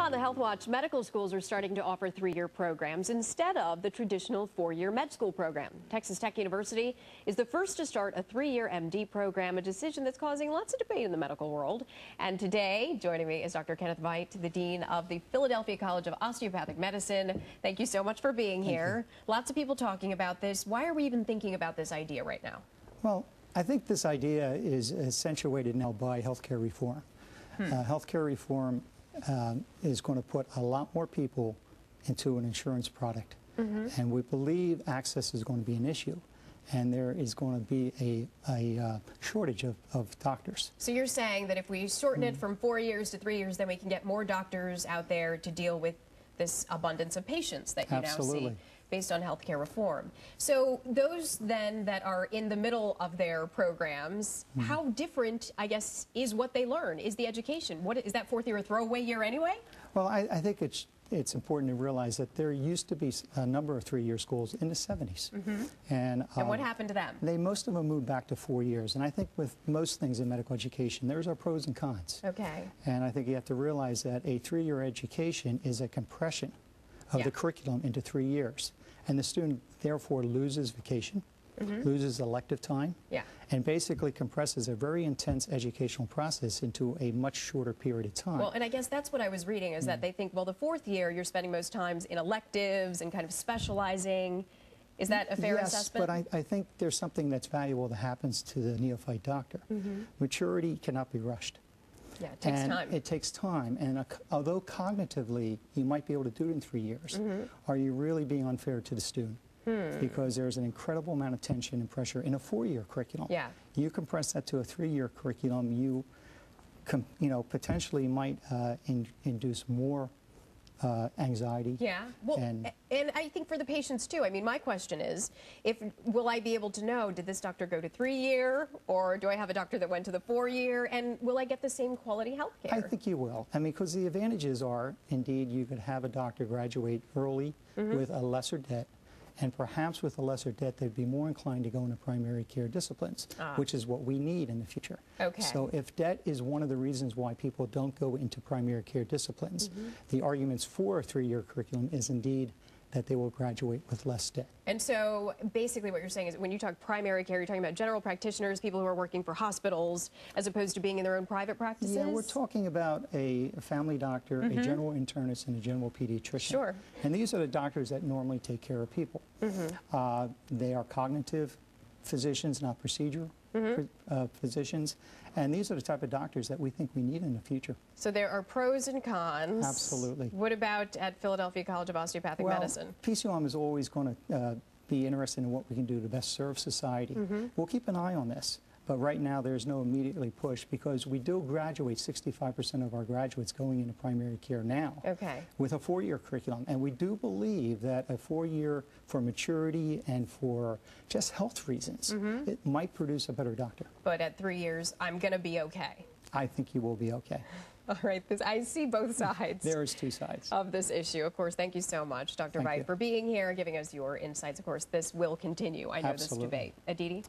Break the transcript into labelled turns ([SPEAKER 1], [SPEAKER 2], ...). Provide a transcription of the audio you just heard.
[SPEAKER 1] On the Health Watch, medical schools are starting to offer three-year programs instead of the traditional four-year med school program. Texas Tech University is the first to start a three-year MD program, a decision that's causing lots of debate in the medical world. And today, joining me is Dr. Ken Veit, the Dean of the Philadelphia College of Osteopathic Medicine. Thank you so much for being here. Lots of people talking about this. Why are we even thinking about this idea right now?
[SPEAKER 2] Well, I think this idea is accentuated now by healthcare reform. Healthcare reform is going to put a lot more people into an insurance product. And we believe access is going to be an issue. And there is going to be a shortage of doctors.
[SPEAKER 1] So you're saying that if we shorten it from 4 years to 3 years, then we can get more doctors out there to deal with this abundance of patients that you now see based on healthcare reform. So those then that are in the middle of their programs, how different, I guess, is what they learn? Is the education? What is that fourth year a throwaway year anyway?
[SPEAKER 2] Well, I think it's important to realize that there used to be a number of three-year schools in the 70s. And
[SPEAKER 1] what happened to them?
[SPEAKER 2] Most of them moved back to 4 years. And I think with most things in medical education, there's our pros and cons.
[SPEAKER 1] Okay.
[SPEAKER 2] And I think you have to realize that a three-year education is a compression of the curriculum into 3 years. And the student, therefore, loses vacation, loses elective time, and basically compresses a very intense educational process into a much shorter period of time.
[SPEAKER 1] Well, and I guess that's what I was reading, is that they think, well, the fourth year, you're spending most times in electives and kind of specializing. Is that a fair assessment?
[SPEAKER 2] Yes, but I think there's something that's valuable that happens to the neophyte doctor. Maturity cannot be rushed.
[SPEAKER 1] Yeah, it takes time.
[SPEAKER 2] It takes time, and although cognitively you might be able to do it in 3 years, are you really being unfair to the student? Because there's an incredible amount of tension and pressure in a 4-year curriculum. You compress that to a 3-year curriculum, you potentially might induce more anxiety.
[SPEAKER 1] Well, and I think for the patients too. I mean, my question is, will I be able to know, did this doctor go to 3-year, or do I have a doctor that went to the 4-year, and will I get the same quality health care?
[SPEAKER 2] I think you will. I mean, because the advantages are, indeed, you could have a doctor graduate early with a lesser debt, and perhaps with a lesser debt, they'd be more inclined to go into primary care disciplines, which is what we need in the future. So if debt is one of the reasons why people don't go into primary care disciplines, the arguments for a 3-year curriculum is indeed that they will graduate with less debt.
[SPEAKER 1] And so basically what you're saying is when you talk primary care, you're talking about general practitioners, people who are working for hospitals, as opposed to being in their own private practices?
[SPEAKER 2] Yeah, we're talking about a family doctor, a general internist, and a general pediatrician. And these are the doctors that normally take care of people. They are cognitive physicians, not procedural physicians. And these are the type of doctors that we think we need in the future.
[SPEAKER 1] So there are pros and cons.
[SPEAKER 2] Absolutely.
[SPEAKER 1] What about at Philadelphia College of Osteopathic Medicine?
[SPEAKER 2] PCOM is always going to be interested in what we can do to best serve society. We'll keep an eye on this. But right now, there's no immediately push because we do graduate 65% of our graduates going into primary care now with a 4-year curriculum. And we do believe that a 4-year for maturity and for just health reasons, it might produce a better doctor.
[SPEAKER 1] But at 3 years, I'm going to be okay.
[SPEAKER 2] I think you will be okay.
[SPEAKER 1] All right, I see both sides.
[SPEAKER 2] There is two sides
[SPEAKER 1] of this issue. Of course, thank you so much, Dr. Veit, for being here, giving us your insights. Of course, this will continue. I know this debate. Aditi?